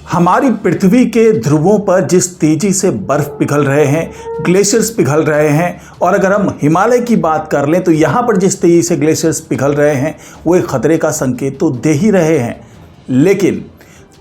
हमारी पृथ्वी के ध्रुवों पर जिस तेजी से बर्फ पिघल रहे हैं, ग्लेशियर्स पिघल रहे हैं, और अगर हम हिमालय की बात कर लें तो यहाँ पर जिस तेजी से ग्लेशियर्स पिघल रहे हैं वो एक खतरे का संकेत तो दे ही रहे हैं। लेकिन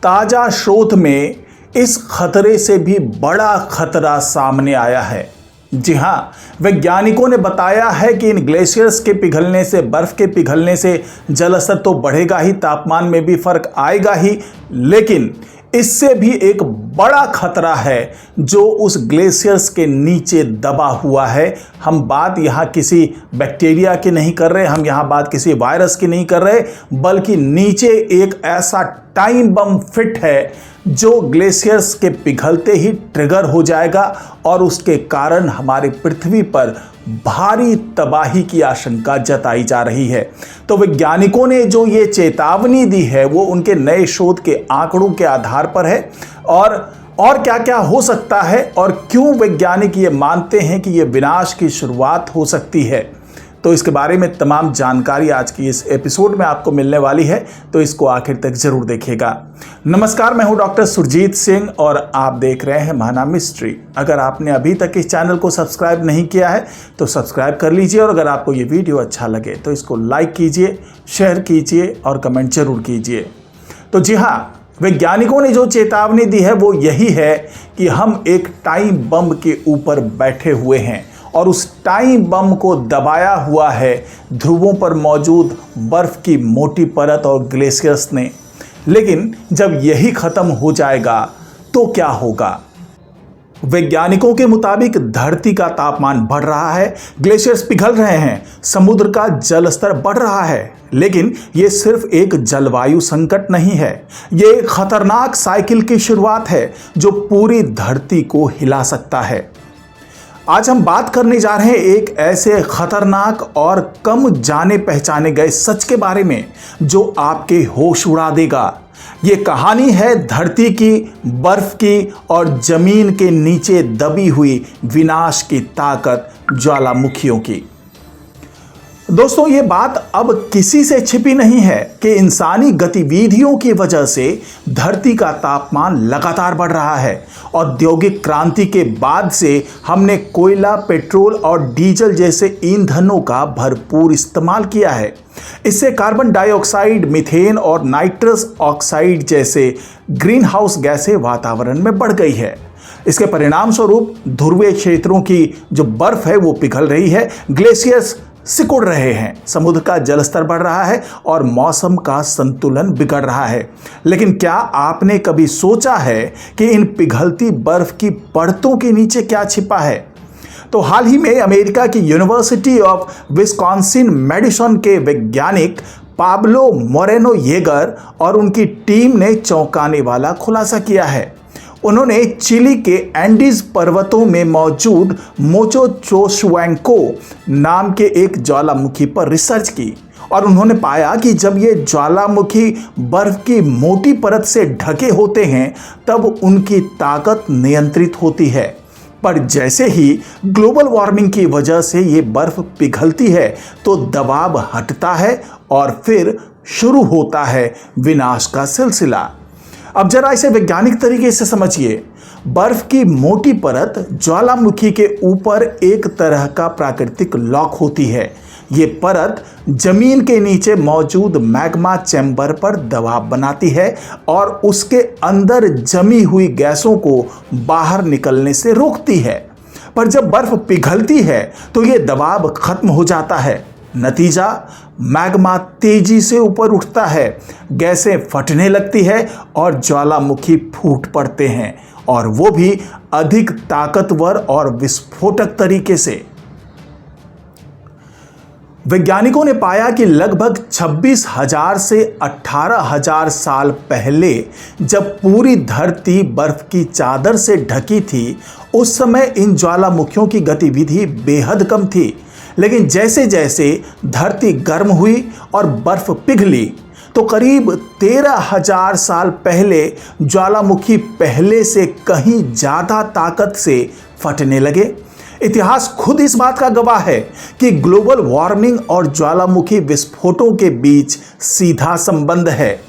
ताज़ा शोध में इस खतरे से भी बड़ा खतरा सामने आया है। जी हाँ, वैज्ञानिकों ने बताया है कि इन ग्लेशियर्स के पिघलने से, बर्फ के पिघलने से जलस्तर तो बढ़ेगा ही, तापमान में भी फर्क आएगा ही, लेकिन इससे भी एक बड़ा खतरा है जो उस ग्लेशियर्स के नीचे दबा हुआ है। हम बात यहाँ किसी बैक्टीरिया की नहीं कर रहे, हम यहाँ बात किसी वायरस की नहीं कर रहे, बल्कि नीचे एक ऐसा टाइम बम फिट है जो ग्लेशियर्स के पिघलते ही ट्रिगर हो जाएगा और उसके कारण हमारी पृथ्वी पर भारी तबाही की आशंका जताई जा रही है। तो वैज्ञानिकों ने जो ये चेतावनी दी है वो उनके नए शोध के आंकड़ों के आधार पर है। और क्या क्या हो सकता है और क्यों वैज्ञानिक ये मानते हैं कि ये विनाश की शुरुआत हो सकती है, तो इसके बारे में तमाम जानकारी आज की इस एपिसोड में आपको मिलने वाली है, तो इसको आखिर तक जरूर देखिएगा। नमस्कार, मैं हूं डॉक्टर सुरजीत सिंह और आप देख रहे हैं महाना मिस्ट्री। अगर आपने अभी तक इस चैनल को सब्सक्राइब नहीं किया है तो सब्सक्राइब कर लीजिए, और अगर आपको ये वीडियो अच्छा लगे तो इसको लाइक कीजिए, शेयर कीजिए और कमेंट जरूर कीजिए। तो जी हाँ, वैज्ञानिकों ने जो चेतावनी दी है वो यही है कि हम एक टाइम बम के ऊपर बैठे हुए हैं और उस टाइम बम को दबाया हुआ है ध्रुवों पर मौजूद बर्फ की मोटी परत और ग्लेशियर्स ने। लेकिन जब यही खत्म हो जाएगा तो क्या होगा? वैज्ञानिकों के मुताबिक धरती का तापमान बढ़ रहा है, ग्लेशियर्स पिघल रहे हैं, समुद्र का जल स्तर बढ़ रहा है, लेकिन ये सिर्फ एक जलवायु संकट नहीं है, ये एक खतरनाक साइकिल की शुरुआत है जो पूरी धरती को हिला सकता है। आज हम बात करने जा रहे हैं एक ऐसे खतरनाक और कम जाने पहचाने गए सच के बारे में जो आपके होश उड़ा देगा। ये कहानी है धरती की, बर्फ की और जमीन के नीचे दबी हुई विनाश की ताकत ज्वालामुखियों की। दोस्तों, ये बात अब किसी से छिपी नहीं है कि इंसानी गतिविधियों की वजह से धरती का तापमान लगातार बढ़ रहा है। औद्योगिक क्रांति के बाद से हमने कोयला, पेट्रोल और डीजल जैसे ईंधनों का भरपूर इस्तेमाल किया है। इससे कार्बन डाइऑक्साइड, मीथेन और नाइट्रस ऑक्साइड जैसे ग्रीन हाउस गैसें वातावरण में बढ़ गई है। इसके परिणाम स्वरूप ध्रुवीय क्षेत्रों की जो बर्फ है वो पिघल रही है, ग्लेशियर्स सिकुड़ रहे हैं, समुद्र का जलस्तर बढ़ रहा है और मौसम का संतुलन बिगड़ रहा है। लेकिन क्या आपने कभी सोचा है कि इन पिघलती बर्फ की परतों के नीचे क्या छिपा है? तो हाल ही में अमेरिका की यूनिवर्सिटी ऑफ विस्कॉन्सिन मेडिसन के वैज्ञानिक पाब्लो मोरेनो येगर और उनकी टीम ने चौंकाने वाला खुलासा किया है। उन्होंने चिली के एंडीज पर्वतों में मौजूद मोचोचोस्वैंको नाम के एक ज्वालामुखी पर रिसर्च की और उन्होंने पाया कि जब ये ज्वालामुखी बर्फ की मोटी परत से ढके होते हैं तब उनकी ताकत नियंत्रित होती है, पर जैसे ही ग्लोबल वार्मिंग की वजह से ये बर्फ पिघलती है तो दबाव हटता है और फिर शुरू होता है विनाश का सिलसिला। अब जरा इसे वैज्ञानिक तरीके से समझिए। बर्फ की मोटी परत ज्वालामुखी के ऊपर एक तरह का प्राकृतिक लॉक होती है। ये परत जमीन के नीचे मौजूद मैग्मा चैम्बर पर दबाव बनाती है और उसके अंदर जमी हुई गैसों को बाहर निकलने से रोकती है। पर जब बर्फ पिघलती है तो ये दबाव खत्म हो जाता है। नतीजा, मैग्मा तेजी से ऊपर उठता है, गैसें फटने लगती है और ज्वालामुखी फूट पड़ते हैं, और वो भी अधिक ताकतवर और विस्फोटक तरीके से। वैज्ञानिकों ने पाया कि लगभग 26,000 से 18,000 साल पहले जब पूरी धरती बर्फ की चादर से ढकी थी, उस समय इन ज्वालामुखियों की गतिविधि बेहद कम थी। लेकिन जैसे जैसे धरती गर्म हुई और बर्फ पिघली तो करीब 13,000 साल पहले ज्वालामुखी पहले से कहीं ज्यादा ताकत से फटने लगे। इतिहास खुद इस बात का गवाह है कि ग्लोबल वार्मिंग और ज्वालामुखी विस्फोटों के बीच सीधा संबंध है।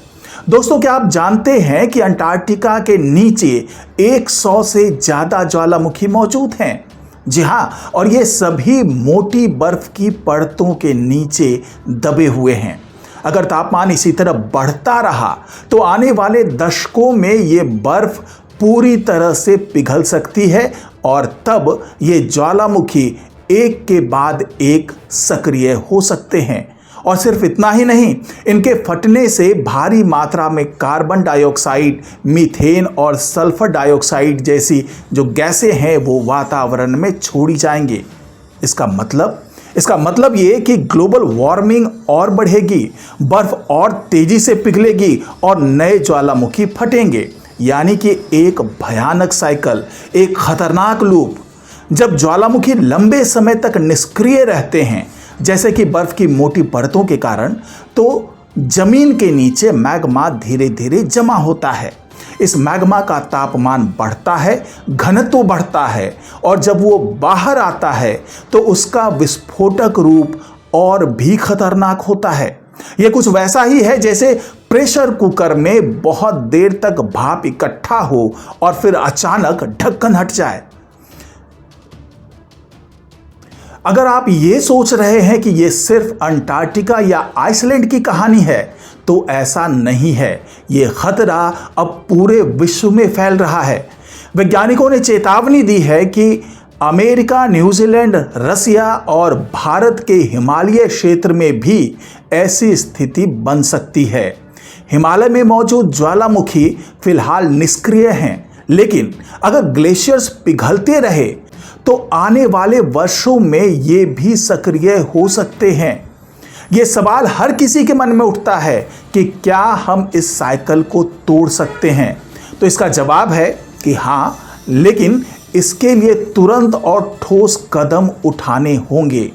दोस्तों, क्या आप जानते हैं कि अंटार्कटिका के नीचे 100 से ज़्यादा ज्वालामुखी मौजूद हैं? जी हाँ, और ये सभी मोटी बर्फ की परतों के नीचे दबे हुए हैं। अगर तापमान इसी तरह बढ़ता रहा तो आने वाले दशकों में ये बर्फ पूरी तरह से पिघल सकती है और तब ये ज्वालामुखी एक के बाद एक सक्रिय हो सकते हैं। और सिर्फ इतना ही नहीं, इनके फटने से भारी मात्रा में कार्बन डाइऑक्साइड, मीथेन और सल्फर डाइऑक्साइड जैसी जो गैसें हैं वो वातावरण में छोड़ी जाएंगी। इसका मतलब ये कि ग्लोबल वार्मिंग और बढ़ेगी, बर्फ और तेजी से पिघलेगी और नए ज्वालामुखी फटेंगे। यानी कि एक भयानक साइकिल, एक खतरनाक लूप। जब ज्वालामुखी लंबे समय तक निष्क्रिय रहते हैं, जैसे कि बर्फ की मोटी परतों के कारण, तो जमीन के नीचे मैग्मा धीरे धीरे जमा होता है। इस मैग्मा का तापमान बढ़ता है, घनत्व बढ़ता है और जब वो बाहर आता है तो उसका विस्फोटक रूप और भी खतरनाक होता है। ये कुछ वैसा ही है जैसे प्रेशर कुकर में बहुत देर तक भाप इकट्ठा हो और फिर अचानक ढक्कन हट जाए। अगर आप ये सोच रहे हैं कि ये सिर्फ अंटार्कटिका या आइसलैंड की कहानी है, तो ऐसा नहीं है। ये खतरा अब पूरे विश्व में फैल रहा है। वैज्ञानिकों ने चेतावनी दी है कि अमेरिका, न्यूजीलैंड, रसिया और भारत के हिमालय क्षेत्र में भी ऐसी स्थिति बन सकती है। हिमालय में मौजूद ज्वालामुखी फिलहाल निष्क्रिय हैं, लेकिन अगर ग्लेशियर्स पिघलते रहे तो आने वाले वर्षों में ये भी सक्रिय हो सकते हैं। ये सवाल हर किसी के मन में उठता है कि क्या हम इस साइकिल को तोड़ सकते हैं? तो इसका जवाब है कि हाँ, लेकिन इसके लिए तुरंत और ठोस कदम उठाने होंगे।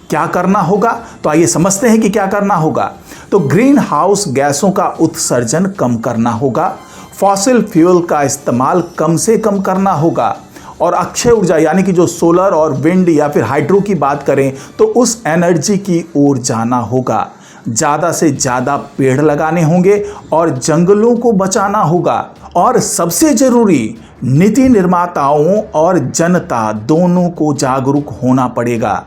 क्या करना होगा? तो आइए समझते हैं कि क्या करना होगा। तो ग्रीन हाउस गैसों का उत्सर्जन कम करना होगा, फॉसिल फ्यूल का इस्तेमाल कम से कम करना होगा और अक्षय ऊर्जा यानी कि जो सोलर और विंड या फिर हाइड्रो की बात करें तो उस एनर्जी की ओर जाना होगा। ज़्यादा से ज़्यादा पेड़ लगाने होंगे और जंगलों को बचाना होगा। और सबसे ज़रूरी, नीति निर्माताओं और जनता दोनों को जागरूक होना पड़ेगा।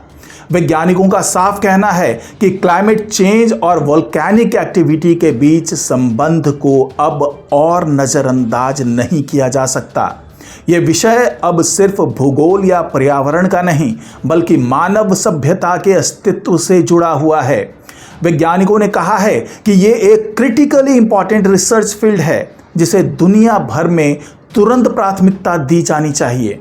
वैज्ञानिकों का साफ कहना है कि क्लाइमेट चेंज और वोल्केनिक एक्टिविटी के बीच संबंध को अब और नज़रअंदाज नहीं किया जा सकता। ये विषय अब सिर्फ भूगोल या पर्यावरण का नहीं, बल्कि मानव सभ्यता के अस्तित्व से जुड़ा हुआ है। वैज्ञानिकों ने कहा है कि ये एक क्रिटिकली इंपॉर्टेंट रिसर्च फील्ड है जिसे दुनिया भर में तुरंत प्राथमिकता दी जानी चाहिए।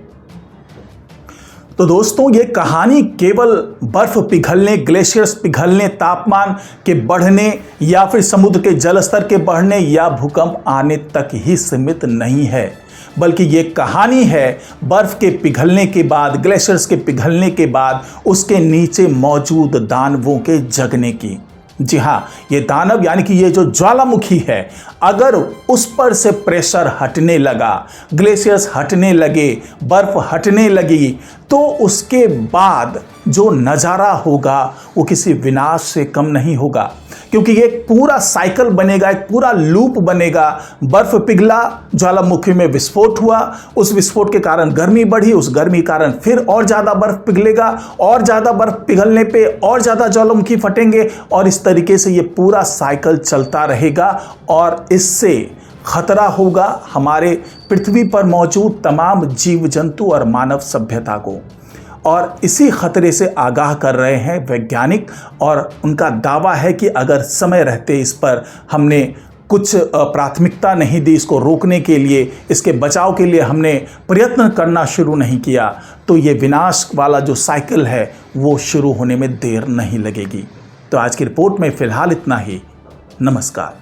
तो दोस्तों, ये कहानी केवल बर्फ पिघलने, ग्लेशियर्स पिघलने, तापमान के बढ़ने या फिर समुद्र के जल स्तर के बढ़ने या भूकंप आने तक ही सीमित नहीं है, बल्कि ये कहानी है बर्फ के पिघलने के बाद, ग्लेशियर्स के पिघलने के बाद उसके नीचे मौजूद दानवों के जगने की। जी हाँ, ये दानव यानी कि ये जो ज्वालामुखी है, अगर उस पर से प्रेशर हटने लगा, ग्लेशियर्स हटने लगे, बर्फ हटने लगी, तो उसके बाद जो नज़ारा होगा वो किसी विनाश से कम नहीं होगा। क्योंकि ये एक पूरा साइकिल बनेगा, एक पूरा लूप बनेगा। बर्फ पिघला, ज्वालामुखी में विस्फोट हुआ, उस विस्फोट के कारण गर्मी बढ़ी, उस गर्मी के कारण फिर और ज़्यादा बर्फ पिघलेगा, और ज़्यादा बर्फ पिघलने पे और ज़्यादा ज्वालामुखी फटेंगे और इस तरीके से ये पूरा साइकिल चलता रहेगा। और इससे खतरा होगा हमारे पृथ्वी पर मौजूद तमाम जीव जंतु और मानव सभ्यता को। और इसी खतरे से आगाह कर रहे हैं वैज्ञानिक, और उनका दावा है कि अगर समय रहते इस पर हमने कुछ प्राथमिकता नहीं दी, इसको रोकने के लिए, इसके बचाव के लिए हमने प्रयत्न करना शुरू नहीं किया, तो ये विनाश वाला जो साइकिल है वो शुरू होने में देर नहीं लगेगी। तो आज की रिपोर्ट में फ़िलहाल इतना ही। नमस्कार।